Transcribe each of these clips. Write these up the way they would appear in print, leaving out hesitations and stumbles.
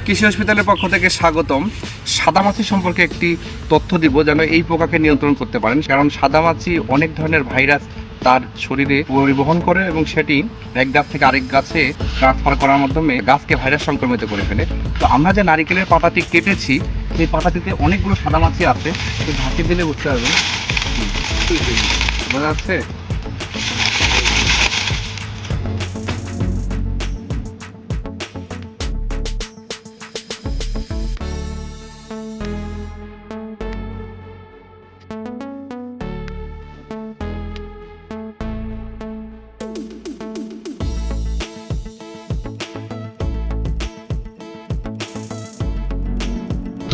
কৃষি হসপিটালের পক্ষ থেকে স্বাগতম। সাদামাছি সম্পর্কে একটি তথ্য দিব যেন এই পোকাকে নিয়ন্ত্রণ করতে পারেন, কারণ সাদামাছি অনেক ধরনের ভাইরাস তার শরীরে পরিবহন করে এবং সেটি এক গাছ থেকে আরেক গাছে ট্রান্সফার করার মাধ্যমে গাছকে ভাইরাস সংক্রমিত করে ফেলে। তো আমরা যে নারিকেলের পাতাটি কেটেছি সেই পাতাটিতে অনেকগুলো সাদামাছি আছে, তো ঢাকি দিলে বুঝতে পারবেন। বোঝা যাচ্ছে?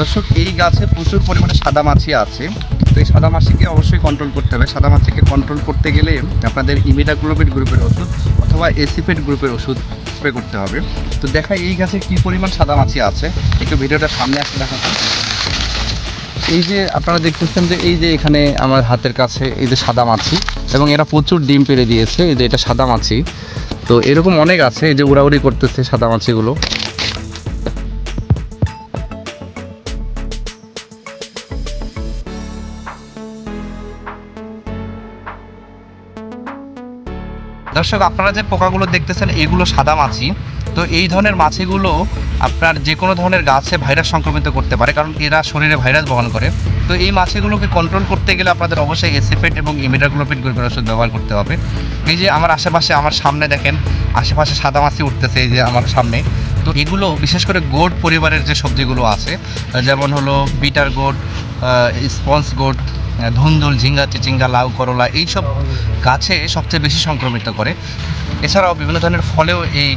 দর্শক, এই গাছে প্রচুর পরিমাণে সাদামাছি আছে, তো এই সাদামাছিকে অবশ্যই কন্ট্রোল করতে হবে। সাদামাছিকে কন্ট্রোল করতে গেলে আপনাদের ইমিডাক্লোপিড গ্রুপের ওষুধ অথবা এসিফেট গ্রুপের ওষুধ স্প্রে করতে হবে। তো দেখা এই গাছে কী পরিমাণ সাদামাছি আছে, একটু ভিডিওটা সামনে আসতে দেখাতে। এই যে আপনারা দেখতেছেন যে এই যে এখানে আমার হাতের কাছে এই যে সাদামাছি, এবং এরা প্রচুর ডিম পেড়ে দিয়েছে। এই যে এটা সাদামাছি, তো এরকম অনেক আছে, এই যে উড়াউড়ি করতেছে সাদামাছিগুলো। দর্শক, আপনারা যে পোকাগুলো দেখতেছেন এগুলো সাদা মাছি। তো এই ধরনের মাছিগুলো আপনার যে কোনো ধরনের গাছে ভাইরাস সংক্রমিত করতে পারে, কারণ এরা শরীরে ভাইরাস বহন করে। তো এই মাছিগুলোকে কন্ট্রোল করতে গেলে আপনাদের অবশ্যই এসিফেট এবং ইমিডাক্লোপিড গ্রুপের ওষুধ ব্যবহার করতে হবে। এই যে আমার আশেপাশে, আমার সামনে দেখেন আশেপাশে সাদা মাছি উঠতেছে, এই যে আমার সামনে। তো এগুলো বিশেষ করে গোট পরিবারের যে সবজিগুলো আছে, যেমন হলো বিটার গোট, স্পঞ্জ গোট, ধুন্দুল, ঝিঙ্গা, চিচিঙ্গা, লাউ, করলা, এইসব গাছে সবচেয়ে বেশি সংক্রমিত করে। এছাড়াও বিভিন্ন ধরনের ফলেও এই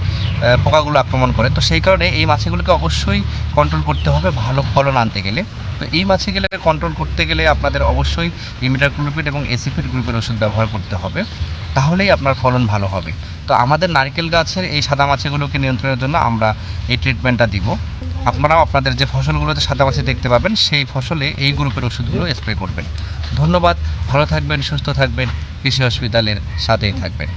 পোকাগুলো আক্রমণ করে। তো সেই কারণে এই মাছিগুলোকে অবশ্যই কন্ট্রোল করতে হবে ভালো ফলন আনতে গেলে। তো এই মাছিগুলোকে কন্ট্রোল করতে গেলে আপনাদের অবশ্যই ইমিডাক্লোপিড এবং এসিফেট গ্রুপের ওষুধ ব্যবহার করতে হবে, তাহলেই আপনার ফলন ভালো হবে। তো আমাদের নারকেল গাছের এই সাদা মাছিগুলোকে নিয়ন্ত্রণের জন্য আমরা এই ট্রিটমেন্টটা দিব। আপনারাও আপনাদের যে ফসলগুলোতে সাদামাছি দেখতে পাবেন সেই ফসলে এই গ্রুপের ওষুধগুলো স্প্রে করবেন। ধন্যবাদ, ভালো থাকবেন, সুস্থ থাকবেন, কৃষি হসপিটালের সাথেই থাকবেন।